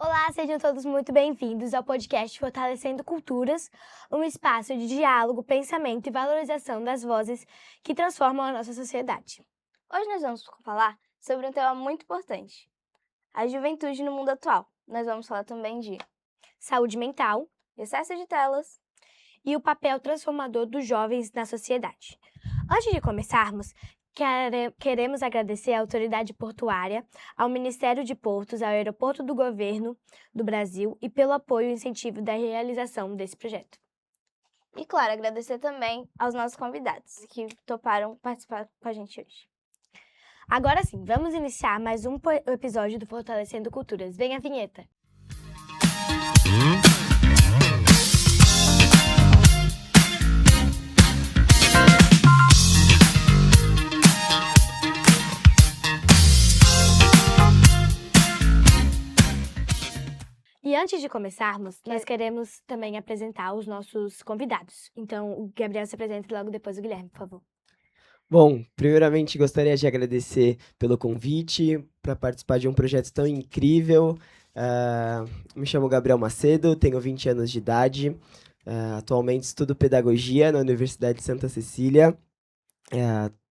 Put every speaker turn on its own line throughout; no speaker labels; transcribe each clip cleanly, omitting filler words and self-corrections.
Olá, sejam todos muito bem-vindos ao podcast Fortalecendo Culturas, um espaço de diálogo, pensamento e valorização das vozes que transformam a nossa sociedade.
Hoje nós vamos falar sobre um tema muito importante, a juventude no mundo atual. Nós vamos falar também de
Saúde mental
excesso de telas
e o papel transformador dos jovens na sociedade. Antes de começarmos, queremos agradecer à Autoridade Portuária, ao Ministério de Portos, ao Aeroporto do Governo do Brasil e pelo apoio e incentivo da realização desse projeto.
e, claro, agradecer também aos nossos convidados que toparam participar com a gente hoje.
Agora sim, vamos iniciar mais um episódio do Fortalecendo Culturas. Vem a vinheta! E antes de começarmos, nós queremos também apresentar os nossos convidados. Então, o Gabriel se apresenta e logo depois o Guilherme, por favor.
Bom, primeiramente gostaria de agradecer pelo convite para participar de um projeto tão incrível. Me chamo Gabriel Macedo, tenho 20 anos de idade. Atualmente estudo pedagogia na Universidade de Santa Cecília.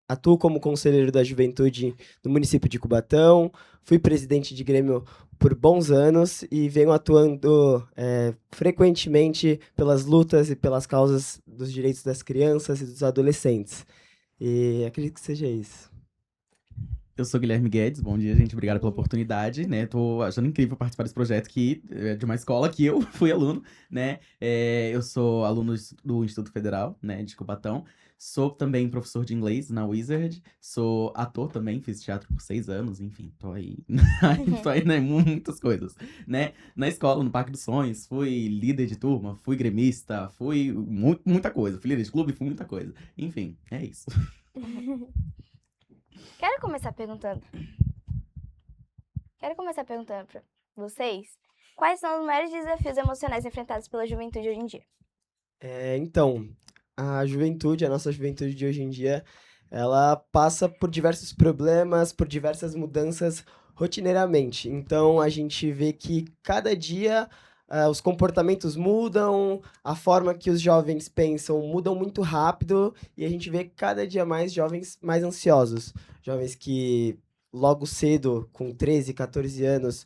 Atuo como conselheiro da juventude no município de Cubatão. Fui presidente de Grêmio por bons anos e venho atuando frequentemente pelas lutas e pelas causas dos direitos das crianças e dos adolescentes. E acredito que seja isso.
Eu sou Guilherme Guedes, bom dia, gente, obrigado pela oportunidade, né, tô achando incrível participar desse projeto aqui, de uma escola que eu fui aluno, né, eu sou aluno do Instituto Federal, né, de Cubatão, sou também professor de inglês na Wizard, sou ator também, fiz teatro por 6 anos, enfim, tô aí, né, muitas coisas, né, na escola, no Parque dos Sonhos, fui líder de turma, fui gremista, fui muita coisa, fui líder de clube, fui muita coisa, enfim, é isso.
Quero começar perguntando para vocês quais são os maiores desafios emocionais enfrentados pela juventude hoje em dia.
Então, a nossa juventude de hoje em dia, ela passa por diversos problemas, por diversas mudanças rotineiramente. Então, a gente vê que cada dia os comportamentos mudam, a forma que os jovens pensam mudam muito rápido e a gente vê cada dia mais jovens mais ansiosos. Jovens que logo cedo, com 13, 14 anos,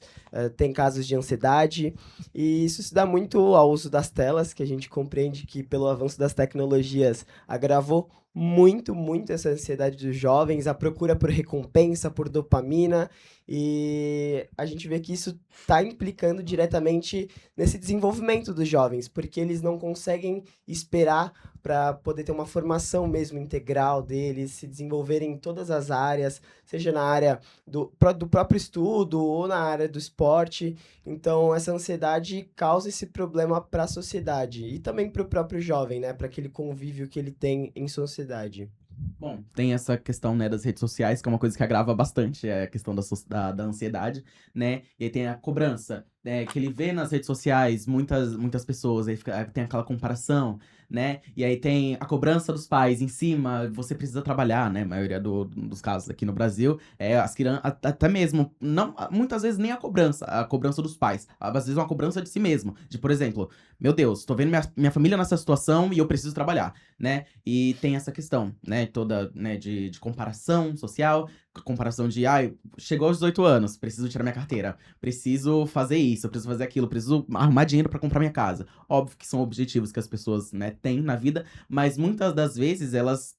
têm casos de ansiedade. E isso se dá muito ao uso das telas, que a gente compreende que, pelo avanço das tecnologias, agravou muito, muito essa ansiedade dos jovens, a procura por recompensa, por dopamina. E a gente vê que isso está implicando diretamente nesse desenvolvimento dos jovens, porque eles não conseguem esperar para poder ter uma formação mesmo integral deles, se desenvolverem em todas as áreas, seja na área do próprio estudo ou na área do esporte. Então, essa ansiedade causa esse problema para a sociedade e também para o próprio jovem, né? Para aquele convívio que ele tem em sociedade.
Bom, tem essa questão, né, das redes sociais, que é uma coisa que agrava bastante a questão da ansiedade, né? E aí tem a cobrança, né, que ele vê nas redes sociais muitas pessoas, aí tem aquela comparação, né? E aí tem a cobrança dos pais em cima, você precisa trabalhar, né? A maioria dos casos aqui no Brasil, as crianças, até mesmo, não, muitas vezes nem a cobrança dos pais, às vezes uma cobrança de si mesmo, de, por exemplo, meu Deus, tô vendo minha família nessa situação e eu preciso trabalhar, né? E tem essa questão, né, toda, né, de comparação social, comparação de, chegou aos 18 anos, preciso tirar minha carteira, preciso fazer isso, eu preciso fazer aquilo, preciso arrumar dinheiro pra comprar minha casa. Óbvio que são objetivos que as pessoas, né, têm na vida, mas muitas das vezes elas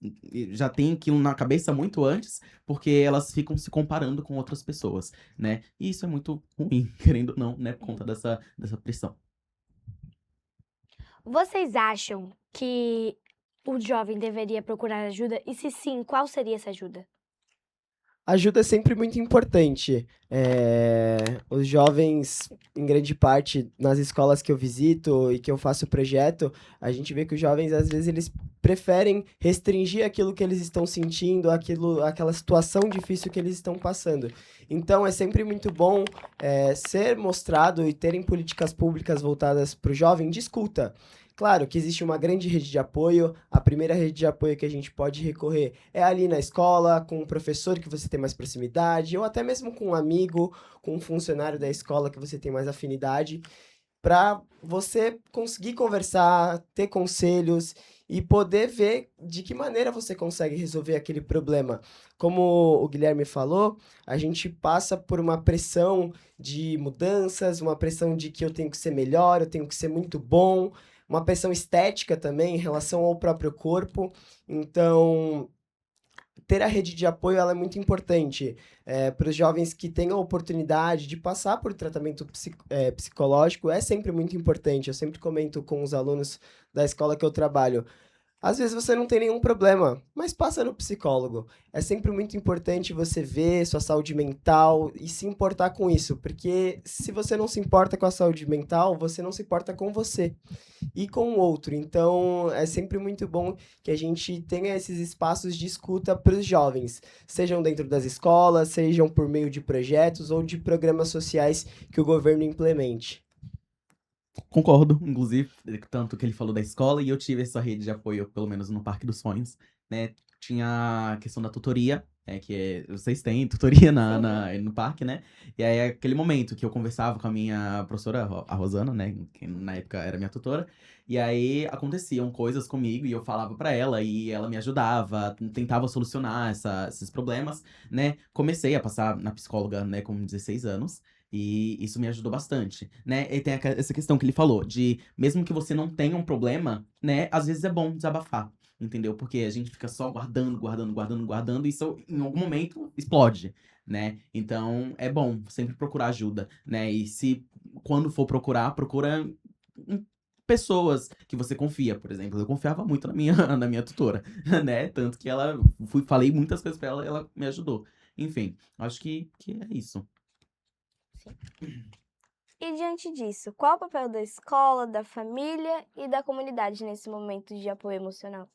já têm aquilo na cabeça muito antes, porque elas ficam se comparando com outras pessoas, né? E isso é muito ruim, querendo ou não, né, por conta dessa pressão.
Vocês acham que o jovem deveria procurar ajuda? E se sim, qual seria essa ajuda?
Ajuda é sempre muito importante. Os jovens, em grande parte, nas escolas que eu visito e que eu faço projeto, a gente vê que os jovens, às vezes, eles preferem restringir aquilo que eles estão sentindo, aquela situação difícil que eles estão passando. Então, é sempre muito bom ser mostrado e terem políticas públicas voltadas para o jovem de escuta. Claro que existe uma grande rede de apoio. A primeira rede de apoio que a gente pode recorrer é ali na escola, com um professor que você tem mais proximidade, ou até mesmo com um amigo, com um funcionário da escola que você tem mais afinidade, para você conseguir conversar, ter conselhos e poder ver de que maneira você consegue resolver aquele problema. Como o Guilherme falou, a gente passa por uma pressão de mudanças, uma pressão de que eu tenho que ser melhor, eu tenho que ser muito bom, uma pressão estética também em relação ao próprio corpo. Então, ter a rede de apoio ela é muito importante para os jovens que têm a oportunidade de passar por tratamento psicológico, é sempre muito importante. Eu sempre comento com os alunos da escola que eu trabalho. Às vezes você não tem nenhum problema, mas passa no psicólogo. É sempre muito importante você ver sua saúde mental e se importar com isso, porque se você não se importa com a saúde mental, você não se importa com você e com o outro. Então, é sempre muito bom que a gente tenha esses espaços de escuta para os jovens, sejam dentro das escolas, sejam por meio de projetos ou de programas sociais que o governo implemente.
Concordo, inclusive, tanto que ele falou da escola e eu tive essa rede de apoio, pelo menos no Parque dos Sonhos, né? Tinha a questão da tutoria, vocês têm tutoria no parque, né? E aí, aquele momento que eu conversava com a minha professora, a Rosana, né? Que na época era minha tutora, e aí aconteciam coisas comigo e eu falava pra ela e ela me ajudava, tentava solucionar esses problemas, né? Comecei a passar na psicóloga, né, com 16 anos. E isso me ajudou bastante, né? E tem essa questão que ele falou, de mesmo que você não tenha um problema, né? Às vezes é bom desabafar, entendeu? Porque a gente fica só guardando, e isso em algum momento explode, né? Então é bom sempre procurar ajuda, né? E se quando for procurar, procura pessoas que você confia, por exemplo. Eu confiava muito na minha tutora, né? Tanto que falei muitas coisas pra ela e ela me ajudou. Enfim, acho que é isso.
E diante disso, qual o papel da escola, da família e da comunidade nesse momento de apoio emocional?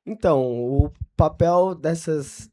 Então, o papel dessas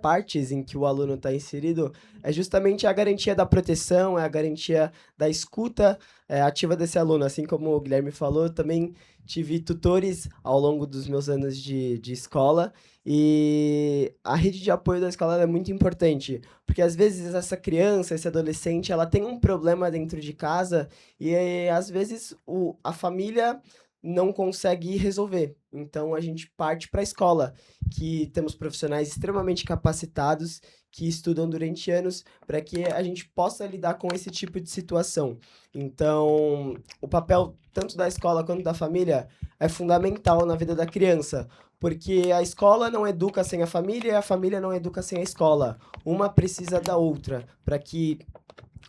partes em que o aluno está inserido é justamente a garantia da proteção, é a garantia da escuta ativa desse aluno. Assim como o Guilherme falou, eu também tive tutores ao longo dos meus anos de escola e a rede de apoio da escola ela é muito importante, porque às vezes essa criança, esse adolescente, ela tem um problema dentro de casa e às vezes a família não consegue resolver. Então a gente parte para a escola, que temos profissionais extremamente capacitados que estudam durante anos para que a gente possa lidar com esse tipo de situação. Então, o papel tanto da escola quanto da família é fundamental na vida da criança, porque a escola não educa sem a família e a família não educa sem a escola. Uma precisa da outra para que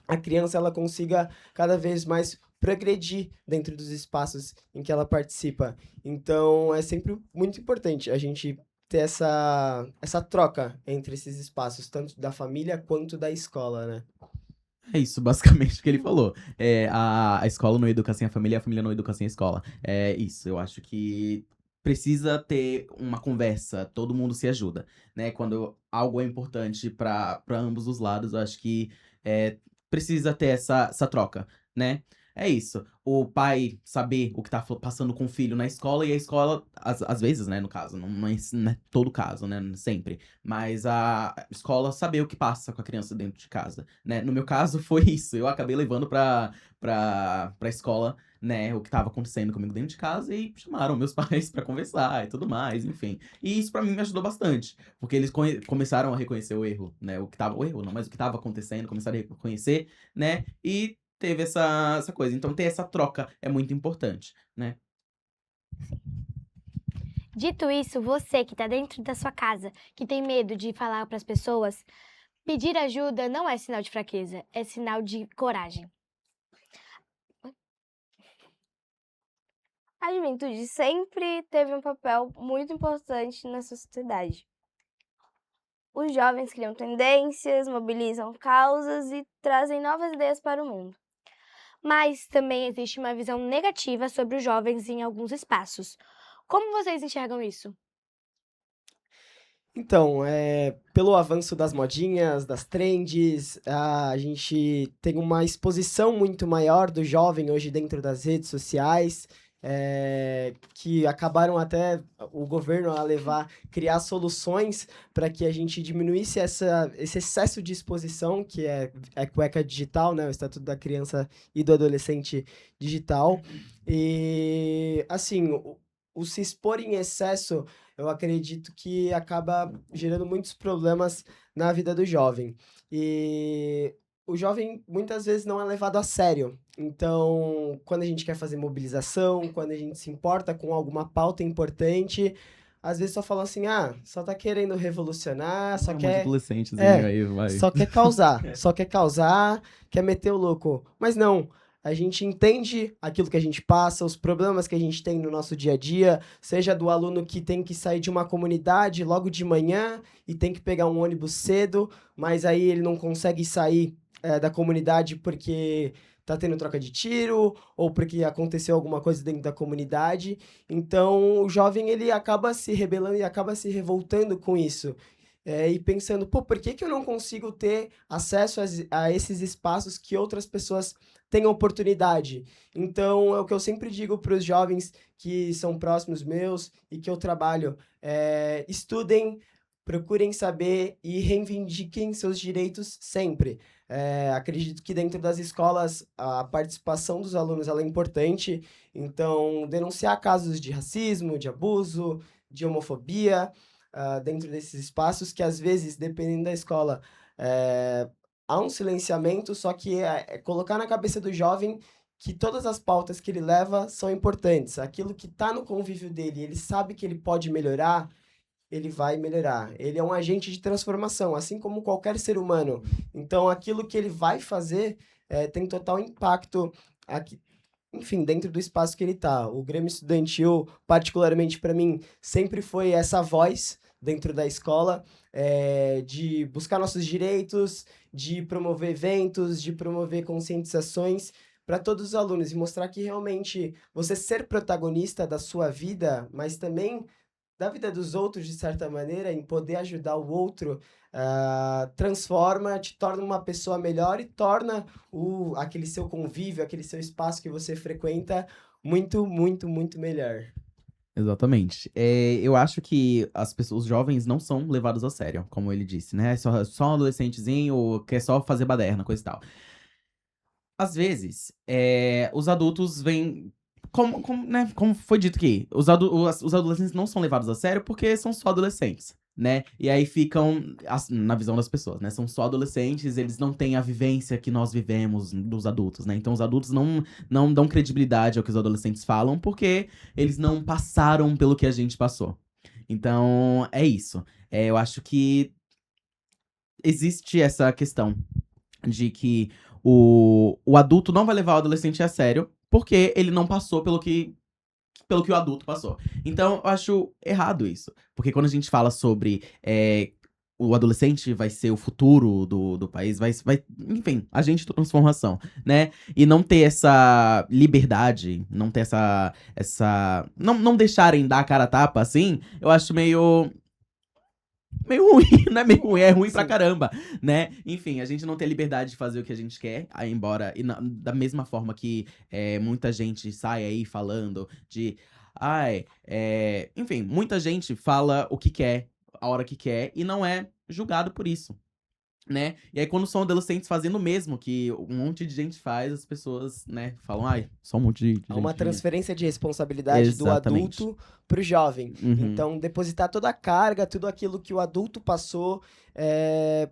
a criança ela consiga cada vez mais progredir dentro dos espaços em que ela participa. Então, é sempre muito importante a gente ter essa troca entre esses espaços, tanto da família quanto da escola, né?
É isso, basicamente, o que ele falou. A escola não educa sem a família não educa sem a escola. É isso, eu acho que precisa ter uma conversa, todo mundo se ajuda, né? Quando algo é importante para ambos os lados, eu acho que precisa ter essa troca, né? É isso. O pai saber o que tá passando com o filho na escola e a escola, às vezes, né, no caso, não é todo caso, né, sempre, mas a escola saber o que passa com a criança dentro de casa, né? No meu caso foi isso, eu acabei levando pra escola, né, o que tava acontecendo comigo dentro de casa e chamaram meus pais pra conversar e tudo mais, enfim. E isso pra mim me ajudou bastante, porque eles começaram a reconhecer o erro, né, o erro não, mas o que tava acontecendo, começaram a reconhecer, né, e teve essa coisa. Então ter essa troca é muito importante, né?
Dito isso, você que está dentro da sua casa, que tem medo de falar para as pessoas, pedir ajuda não é sinal de fraqueza, é sinal de coragem.
A juventude sempre teve um papel muito importante na sociedade. Os jovens criam tendências, mobilizam causas e trazem novas ideias para o mundo.
Mas também existe uma visão negativa sobre os jovens em alguns espaços. Como vocês enxergam isso?
Então, pelo avanço das modinhas, das trends, a gente tem uma exposição muito maior do jovem hoje dentro das redes sociais. que acabaram até o governo criar soluções para que a gente diminuísse esse excesso de exposição, que é a cueca digital, né? O Estatuto da Criança e do Adolescente Digital. E, assim, o se expor em excesso, eu acredito que acaba gerando muitos problemas na vida do jovem. E o jovem muitas vezes não é levado a sério. Então, quando a gente quer fazer mobilização, quando a gente se importa com alguma pauta importante, às vezes só falam assim, só tá querendo revolucionar, só
Um monte de
quer...
adolescentezinho aí, vai.
Só quer causar, quer meter o louco. Mas não, a gente entende aquilo que a gente passa, os problemas que a gente tem no nosso dia a dia, seja do aluno que tem que sair de uma comunidade logo de manhã e tem que pegar um ônibus cedo, mas aí ele não consegue sair da comunidade porque tá tendo troca de tiro ou porque aconteceu alguma coisa dentro da comunidade. Então, o jovem ele acaba se rebelando e acaba se revoltando com isso. E pensando, por que eu não consigo ter acesso a esses espaços que outras pessoas têm oportunidade? Então, é o que eu sempre digo para os jovens que são próximos meus e que eu trabalho. Estudem, procurem saber e reivindiquem seus direitos sempre. Acredito que dentro das escolas a participação dos alunos ela é importante. Então, denunciar casos de racismo, de abuso, de homofobia, dentro desses espaços, que às vezes, dependendo da escola, há um silenciamento, só que é colocar na cabeça do jovem que todas as pautas que ele leva são importantes. Aquilo que está no convívio dele, ele sabe que ele pode melhorar, ele vai melhorar. Ele é um agente de transformação, assim como qualquer ser humano. Então, aquilo que ele vai fazer tem total impacto aqui, enfim, dentro do espaço que ele está. O Grêmio Estudantil, particularmente para mim, sempre foi essa voz dentro da escola, de buscar nossos direitos, de promover eventos, de promover conscientizações para todos os alunos e mostrar que realmente você ser protagonista da sua vida, mas também da vida dos outros, de certa maneira, em poder ajudar o outro, transforma, te torna uma pessoa melhor e torna aquele seu convívio, aquele seu espaço que você frequenta muito, muito, muito melhor.
Exatamente. Eu acho que os jovens não são levados a sério, como ele disse, né? Só um adolescentezinho, quer só fazer baderna, coisa e tal. Às vezes, os adultos vêm. Como foi dito aqui, os adolescentes não são levados a sério porque são só adolescentes, né? E aí ficam, na visão das pessoas, né? São só adolescentes, eles não têm a vivência que nós vivemos dos adultos, né? Então os adultos não dão credibilidade ao que os adolescentes falam porque eles não passaram pelo que a gente passou. Então, é isso. Eu acho que existe essa questão de que o adulto não vai levar o adolescente a sério porque ele não passou pelo que o adulto passou. Então, eu acho errado isso. Porque quando a gente fala sobre o adolescente vai ser o futuro do país, vai, enfim, agente de transformação, né? E não ter essa liberdade, não ter não deixarem dar a cara a tapa, assim, eu acho meio ruim, não é meio ruim, é ruim pra caramba, né? Enfim, a gente não tem a liberdade de fazer o que a gente quer, embora, da mesma forma que muita gente sai aí falando de, enfim, muita gente fala o que quer, a hora que quer, e não é julgado por isso. Né? E aí, quando são adolescentes fazendo o mesmo que um monte de gente faz, as pessoas, né, falam, só um monte de
Há uma
gente.
transferência de responsabilidade
Exatamente.
do adulto pro jovem.
Uhum.
Então, depositar toda a carga, tudo aquilo que o adulto passou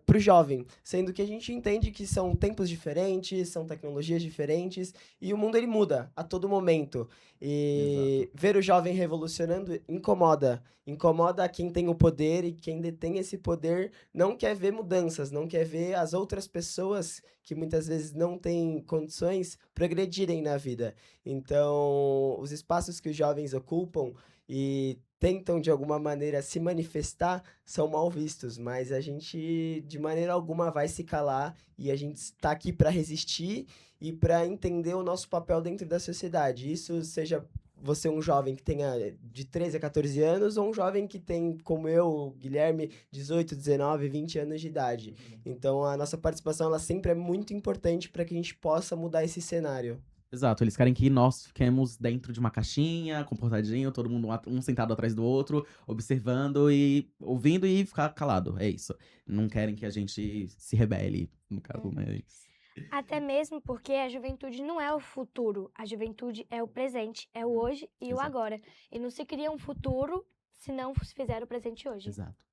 pro jovem. Sendo que a gente entende que são tempos diferentes, são tecnologias diferentes, e o mundo ele muda a todo momento. E ver o jovem revolucionando incomoda. Incomoda quem tem o poder, e quem detém esse poder não quer ver mudanças, não quer ver as outras pessoas que muitas vezes não têm condições progredirem na vida. Então, os espaços que os jovens ocupam e tentam de alguma maneira se manifestar são mal vistos, mas a gente de maneira alguma vai se calar e a gente está aqui para resistir e para entender o nosso papel dentro da sociedade. Isso seja você um jovem que tenha de 13 a 14 anos ou um jovem que tem, como eu, Guilherme, 18, 19, 20 anos de idade. Então, a nossa participação ela sempre é muito importante para que a gente possa mudar esse cenário.
Exato, eles querem que nós fiquemos dentro de uma caixinha, comportadinho, todo mundo um sentado atrás do outro, observando e ouvindo e ficar calado. É isso. Não querem que a gente se rebele, no caso, né? É isso.
Até mesmo porque a juventude não é o futuro, a juventude é o presente, é o hoje e o
Exato.
agora. E não se cria um futuro se não se fizer o presente hoje.
Exato.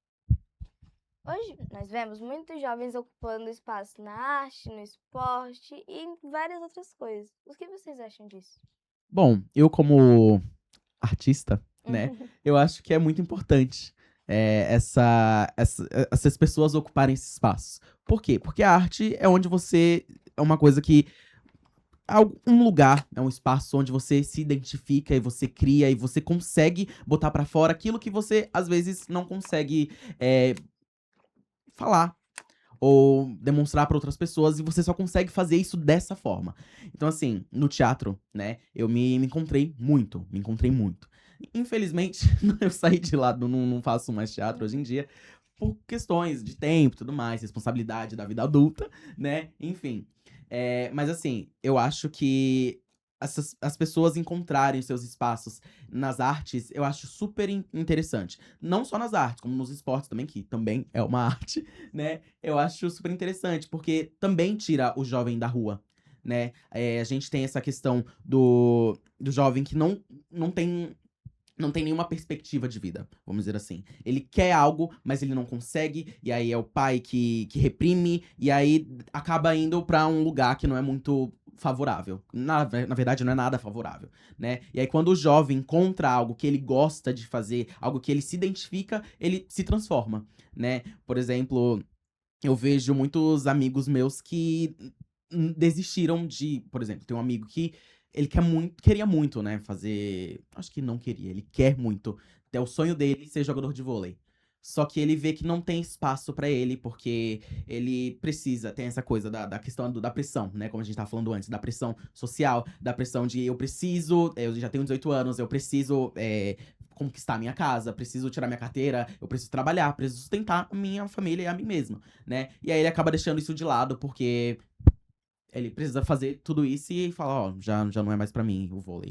Hoje, nós vemos muitos jovens ocupando espaço na arte, no esporte e em várias outras coisas. O que vocês acham disso?
Bom, eu como artista, né, eu acho que é muito importante essas pessoas ocuparem esse espaço. Por quê? Porque a arte é onde você... É uma coisa que... Um lugar, é um espaço onde você se identifica e você cria e você consegue botar pra fora aquilo que você, às vezes, não consegue falar ou demonstrar pra outras pessoas e você só consegue fazer isso dessa forma. Então, assim, no teatro, né, eu me encontrei muito, Infelizmente, eu saí de lá, não faço mais teatro hoje em dia, por questões de tempo e tudo mais, responsabilidade da vida adulta, né, enfim. Mas assim, eu acho que as pessoas encontrarem os seus espaços nas artes, eu acho super interessante. Não só nas artes, como nos esportes também, que também é uma arte, né? Eu acho super interessante, porque também tira o jovem da rua, né? A gente tem essa questão do jovem que não tem nenhuma perspectiva de vida, vamos dizer assim. Ele quer algo, mas ele não consegue, e aí é o pai que reprime, e aí acaba indo pra um lugar que não é muito favorável. Na verdade, não é nada favorável, né? E aí quando o jovem encontra algo que ele gosta de fazer, algo que ele se identifica, ele se transforma, né? Por exemplo, eu vejo muitos amigos meus que desistiram de... Por exemplo, tem um amigo que ele queria muito, né, fazer... Acho que não queria, ele quer muito. É o sonho dele ser jogador de vôlei. Só que ele vê que não tem espaço pra ele, porque ele precisa, tem essa coisa da questão da pressão, né? Como a gente tava falando antes, da pressão social, da pressão de eu já tenho 18 anos, eu preciso conquistar minha casa, preciso tirar minha carteira, eu preciso trabalhar, preciso sustentar a minha família e a mim mesmo, né? E aí ele acaba deixando isso de lado, porque ele precisa fazer tudo isso e fala, ó, já não é mais pra mim o vôlei,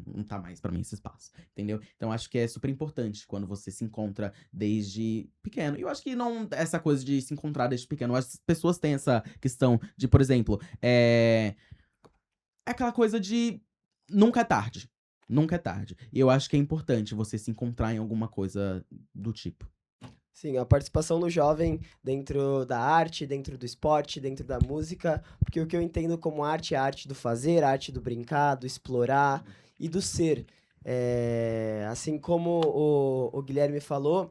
não tá mais pra mim esse espaço, entendeu? Então acho que é super importante quando você se encontra desde pequeno. E eu acho que não, essa coisa de se encontrar desde pequeno, eu acho que as pessoas têm essa questão de, por exemplo, é aquela coisa de nunca é tarde. Nunca é tarde. E eu acho que é importante você se encontrar em alguma coisa do tipo.
Sim, a participação do jovem dentro da arte, dentro do esporte, dentro da música, porque o que eu entendo como arte é a arte do fazer, a arte do brincar, do explorar e do ser. Assim como o Guilherme falou,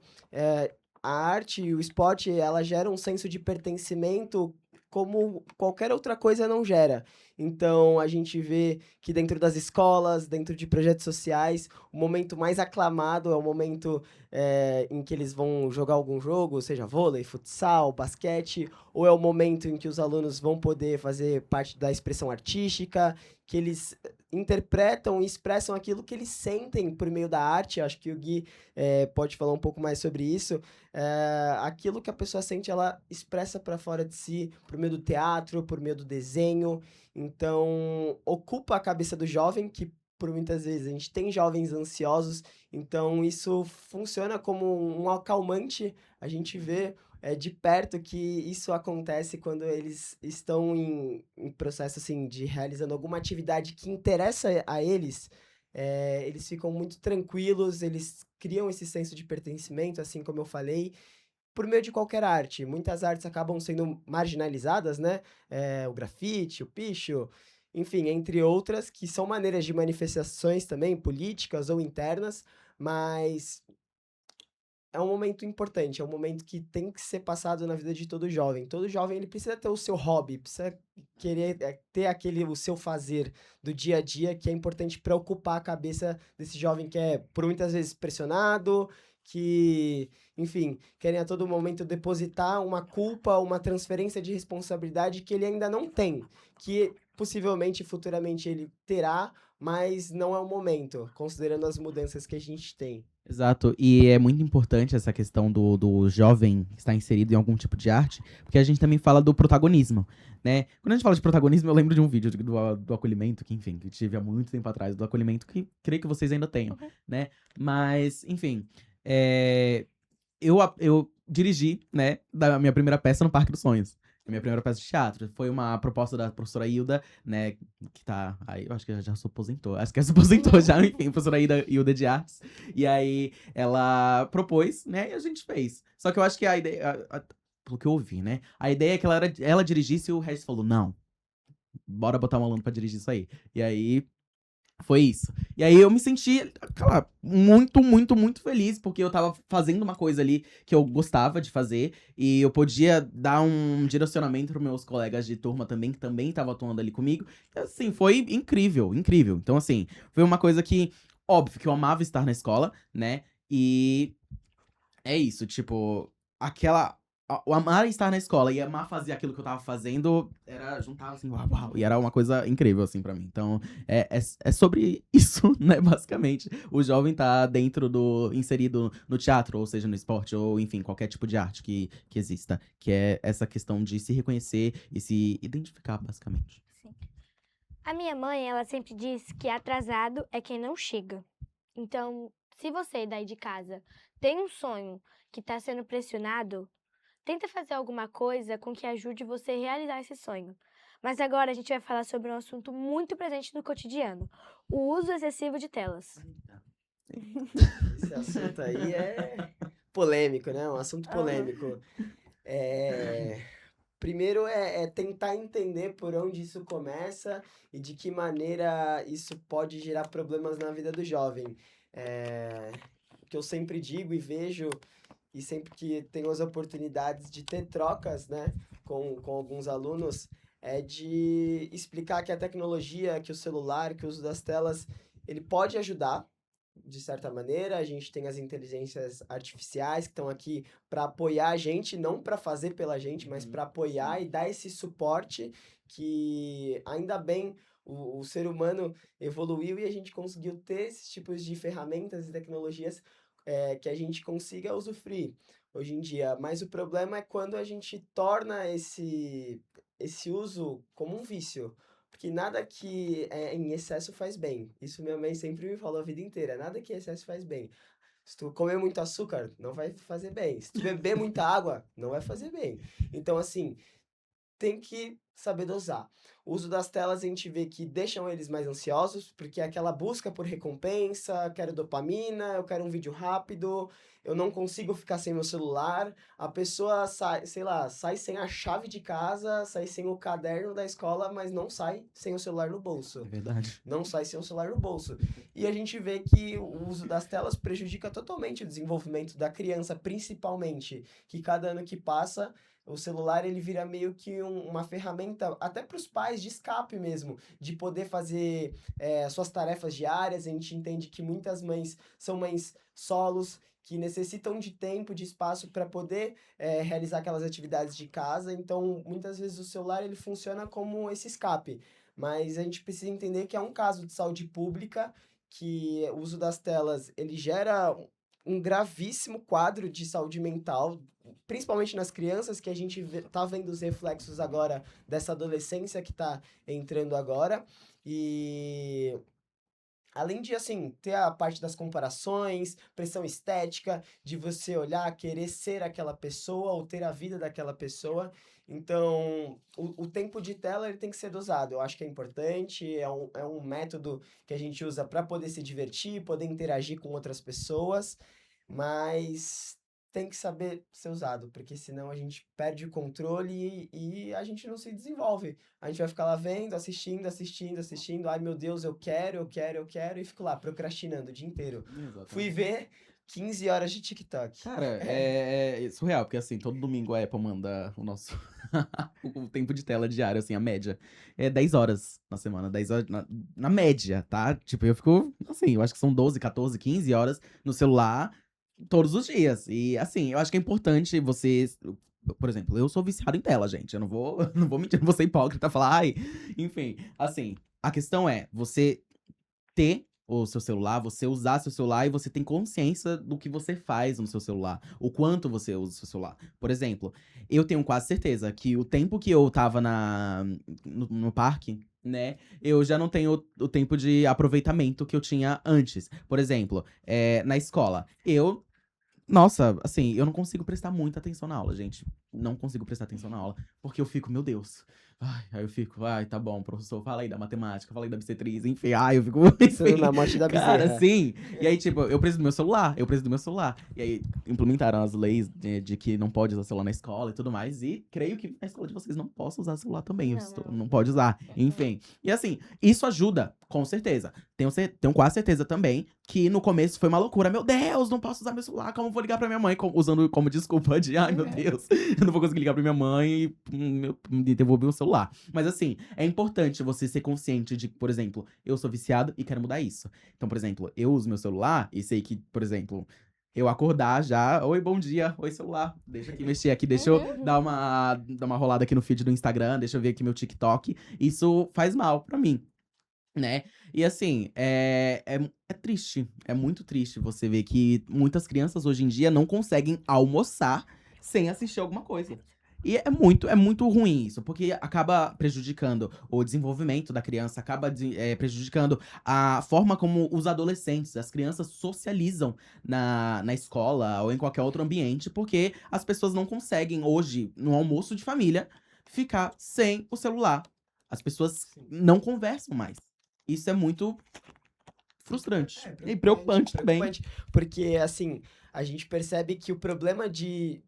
a arte e o esporte, ela gera um senso de pertencimento como qualquer outra coisa não gera. Então, a gente vê que dentro das escolas, dentro de projetos sociais, o momento mais aclamado é o momento em que eles vão jogar algum jogo, seja vôlei, futsal, basquete, ou é o momento em que os alunos vão poder fazer parte da expressão artística, que eles interpretam e expressam aquilo que eles sentem por meio da arte. Acho que o Gui pode falar um pouco mais sobre isso. Aquilo que a pessoa sente, ela expressa para fora de si, por meio do teatro, por meio do desenho. Então, ocupa a cabeça do jovem, que por muitas vezes a gente tem jovens ansiosos, então isso funciona como um acalmante. A gente vê de perto que isso acontece quando eles estão em processo assim, de realizando alguma atividade que interessa a eles. Eles ficam muito tranquilos, eles criam esse senso de pertencimento, assim como eu falei, por meio de qualquer arte. Muitas artes acabam sendo marginalizadas, né? O grafite, o picho, enfim, entre outras, que são maneiras de manifestações também, políticas ou internas, mas é um momento importante, é um momento que tem que ser passado na vida de todo jovem. Todo jovem, ele precisa ter o seu hobby, precisa querer ter o seu fazer do dia a dia, que é importante para ocupar a cabeça desse jovem que é, por muitas vezes, pressionado, que, enfim, querem a todo momento depositar uma culpa, uma transferência de responsabilidade que ele ainda não tem, que possivelmente, futuramente, ele terá, mas não é o momento, considerando as mudanças que a gente tem.
Exato, e é muito importante essa questão do jovem estar inserido em algum tipo de arte, porque a gente também fala do protagonismo, né? Quando a gente fala de protagonismo, eu lembro de um vídeo do acolhimento, que enfim, que tive há muito tempo atrás, do acolhimento, que creio que vocês ainda tenham, né? Mas, enfim, eu dirigi, né, da minha primeira peça no Parque dos Sonhos. A minha primeira peça de teatro. Foi uma proposta da professora Hilda, né, que tá aí, eu acho que já se aposentou. Acho que ela se aposentou já, enfim, professora Hilda de Artes. E aí ela propôs, né, e a gente fez. Só que eu acho que a ideia, pelo que eu ouvi, né, a ideia é que ela dirigisse e o Regis falou, não, bora botar um aluno pra dirigir isso aí. E aí foi isso. E aí eu me senti, cara, muito, muito, muito feliz, porque eu tava fazendo uma coisa ali que eu gostava de fazer, e eu podia dar um direcionamento pros meus colegas de turma também, que também estavam atuando ali comigo. E, assim, foi incrível, incrível. Então, assim, foi uma coisa que, óbvio, que eu amava estar na escola, né? E é isso, tipo, o amar estar na escola e amar fazer aquilo que eu tava fazendo, juntava assim, uau, uau, e era uma coisa incrível, assim, pra mim. Então, é sobre isso, né, basicamente. O jovem tá inserido no teatro, ou seja, no esporte, ou enfim, qualquer tipo de arte que exista. Que é essa questão de se reconhecer e se identificar, basicamente.
Sim. A minha mãe, ela sempre diz que atrasado é quem não chega. Então, se você daí de casa tem um sonho que está sendo pressionado, tenta fazer alguma coisa com que ajude você a realizar esse sonho. Mas agora a gente vai falar sobre um assunto muito presente no cotidiano: o uso excessivo de telas.
Esse assunto aí é polêmico, né? Um assunto polêmico. Primeiro é tentar entender por onde isso começa e de que maneira isso pode gerar problemas na vida do jovem. O que eu sempre digo e vejo, e sempre que tenho as oportunidades de ter trocas, né, com alguns alunos, é de explicar que a tecnologia, que o celular, que o uso das telas, ele pode ajudar, de certa maneira. A gente tem as inteligências artificiais que estão aqui para apoiar a gente, não para fazer pela gente, mas para apoiar e dar esse suporte que, ainda bem, o ser humano evoluiu e a gente conseguiu ter esses tipos de ferramentas e tecnologias que a gente consiga usufruir hoje em dia. Mas o problema é quando a gente torna esse uso como um vício. Porque nada que é em excesso faz bem. Isso minha mãe sempre me falou a vida inteira. Nada que em excesso faz bem. Se tu comer muito açúcar, não vai fazer bem. Se tu beber muita água, não vai fazer bem. Então, assim, tem que saber dosar. O uso das telas a gente vê que deixam eles mais ansiosos, porque é aquela busca por recompensa, quero dopamina, eu quero um vídeo rápido, eu não consigo ficar sem meu celular. A pessoa sai, sei lá, sai sem a chave de casa, sai sem o caderno da escola, mas não sai sem o celular no bolso.
É verdade.
Não sai sem o celular no bolso. E a gente vê que o uso das telas prejudica totalmente o desenvolvimento da criança, principalmente, que cada ano que passa o celular ele vira meio que uma ferramenta, até para os pais, de escape mesmo, de poder fazer suas tarefas diárias. A gente entende que muitas mães são mães solos, que necessitam de tempo, de espaço para poder realizar aquelas atividades de casa. Então, muitas vezes o celular ele funciona como esse escape. Mas a gente precisa entender que é um caso de saúde pública, que o uso das telas ele gera um gravíssimo quadro de saúde mental, principalmente nas crianças, que a gente tá vendo os reflexos agora dessa adolescência que tá entrando agora. E além de, assim, ter a parte das comparações, pressão estética, de você olhar, querer ser aquela pessoa ou ter a vida daquela pessoa. Então, o tempo de tela ele tem que ser dosado. Eu acho que é importante, é um método que a gente usa para poder se divertir, poder interagir com outras pessoas, mas tem que saber ser usado, porque senão a gente perde o controle e a gente não se desenvolve. A gente vai ficar lá vendo, assistindo. Ai, meu Deus, eu quero, e fico lá procrastinando o dia inteiro.
Exatamente.
Fui ver 15 horas de TikTok.
Cara, é surreal, porque assim, todo domingo a Apple manda o nosso o tempo de tela diário, assim, a média. É 10 horas na semana, 10 horas na média, tá? Tipo, eu fico, assim, eu acho que são 12, 14, 15 horas no celular todos os dias. E assim, eu acho que é importante você por exemplo, eu sou viciado em tela, gente. Eu não vou, não vou mentir, não vou ser hipócrita, falar, ai, enfim. Assim, a questão é você ter o seu celular, você usar seu celular e você tem consciência do que você faz no seu celular, o quanto você usa o seu celular. Por exemplo, eu tenho quase certeza que o tempo que eu tava no parque, né, eu já não tenho o tempo de aproveitamento que eu tinha antes. Por exemplo, na escola, nossa, assim, eu não consigo prestar muita atenção na aula, gente. Não consigo prestar atenção na aula, porque eu fico, meu Deus. Ai, aí eu fico, ai, tá bom, professor, fala aí da matemática, fala aí da obstetriz, enfim, ai, eu fico,
Pensando
enfim.
na morte da
Cara,
bezerra.
sim. E aí, tipo, eu preciso do meu celular, eu preciso do meu celular. E aí, implementaram as leis de que não pode usar celular na escola e tudo mais. E creio que na escola de vocês não possa usar celular também. Não pode usar. Enfim. E assim, isso ajuda, com certeza. Tenho quase certeza também que no começo foi uma loucura. Meu Deus, não posso usar meu celular, como vou ligar pra minha mãe? Usando como desculpa de, ai, meu Deus, eu não vou conseguir ligar pra minha mãe e me devolver o celular. Mas assim, é importante você ser consciente de, por exemplo, eu sou viciado e quero mudar isso. Então, por exemplo, eu uso meu celular e sei que, por exemplo, eu acordar já, oi, bom dia, oi, celular, deixa aqui mexer aqui, deixa eu dar uma rolada aqui no feed do Instagram, deixa eu ver aqui meu TikTok. Isso faz mal pra mim, né? E assim, é triste, é muito triste você ver que muitas crianças hoje em dia não conseguem almoçar sem assistir alguma coisa. E é muito ruim isso, porque acaba prejudicando o desenvolvimento da criança, acaba prejudicando a forma como os adolescentes, as crianças socializam na escola ou em qualquer outro ambiente, porque as pessoas não conseguem hoje, no almoço de família, ficar sem o celular. As pessoas não conversam mais. Isso é muito frustrante. E preocupante também.
Porque, assim, a gente percebe que o problema de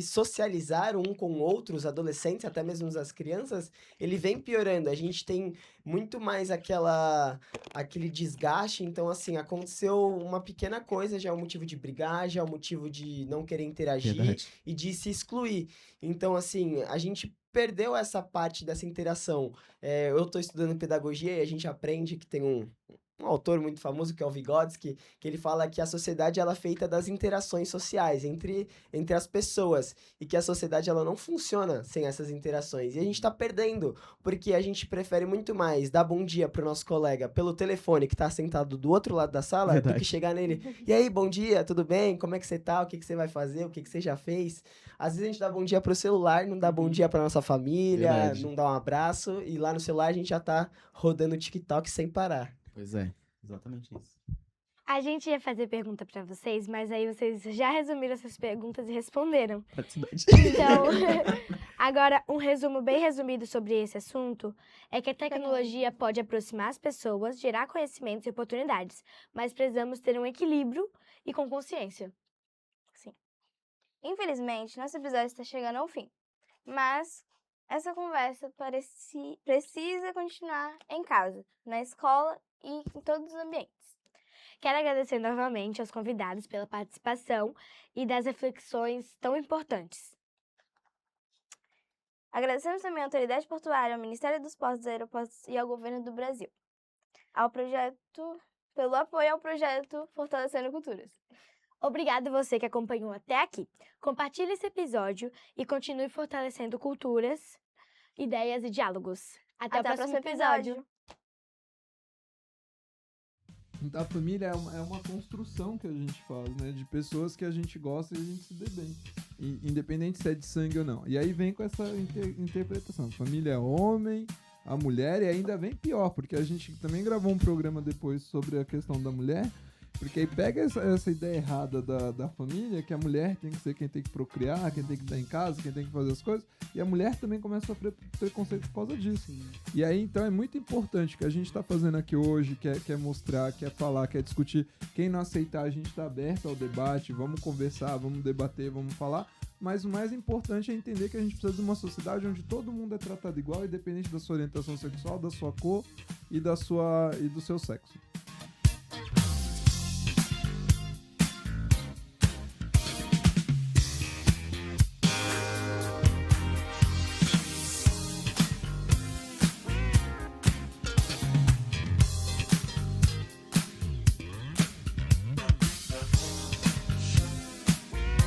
socializar um com outros, adolescentes, até mesmo as crianças, ele vem piorando. A gente tem muito mais aquele desgaste. Então, assim, aconteceu uma pequena coisa, já é um motivo de brigar, já é um motivo de não querer interagir
Verdade.
e de se excluir. Então, assim, a gente perdeu essa parte dessa interação. Eu estou estudando pedagogia e a gente aprende que tem um autor muito famoso, que é o Vygotsky, que ele fala que a sociedade ela é feita das interações sociais entre as pessoas e que a sociedade ela não funciona sem essas interações. E a gente tá perdendo, porque a gente prefere muito mais dar bom dia pro nosso colega pelo telefone que tá sentado do outro lado da sala do
Verdade.
que chegar nele. E aí, bom dia, tudo bem? Como é que você tá? O que você vai fazer? O que você já fez? Às vezes a gente dá bom dia pro celular, não dá bom dia pra nossa família,
Verdade.
não dá um abraço, e lá no celular a gente já tá rodando o TikTok sem parar.
Pois é, exatamente isso.
A gente ia fazer pergunta pra vocês, mas aí vocês já resumiram essas perguntas e responderam.
Praticidade.
Então, agora, um resumo bem resumido sobre esse assunto é que a tecnologia pode aproximar as pessoas, gerar conhecimentos e oportunidades, mas precisamos ter um equilíbrio e com consciência.
Sim. Infelizmente, nosso episódio está chegando ao fim. Mas essa conversa precisa continuar em casa, na escola e em todos os ambientes.
Quero agradecer novamente aos convidados pela participação e das reflexões tão importantes.
Agradecemos também à Autoridade Portuária, ao Ministério dos Portos e Aeroportos e ao Governo do Brasil, pelo apoio ao projeto Fortalecendo Culturas.
Obrigado você que acompanhou até aqui. Compartilhe esse episódio e continue fortalecendo culturas, ideias e diálogos. Até o próximo episódio.
A família é uma construção que a gente faz, né? De pessoas que a gente gosta e a gente se dê bem. Independente se é de sangue ou não. E aí vem com essa interpretação. Família é homem, a mulher, e ainda vem pior, porque a gente também gravou um programa depois sobre a questão da mulher. Porque aí pega essa ideia errada da família, que a mulher tem que ser quem tem que procriar, quem tem que estar em casa, quem tem que fazer as coisas, e a mulher também começa a sofrer preconceito por causa disso. E aí, então, é muito importante que a gente está fazendo aqui hoje, quer mostrar, quer falar, quer discutir. Quem não aceitar, a gente está aberto ao debate, vamos conversar, vamos debater, vamos falar. Mas o mais importante é entender que a gente precisa de uma sociedade onde todo mundo é tratado igual, independente da sua orientação sexual, da sua cor e do seu sexo.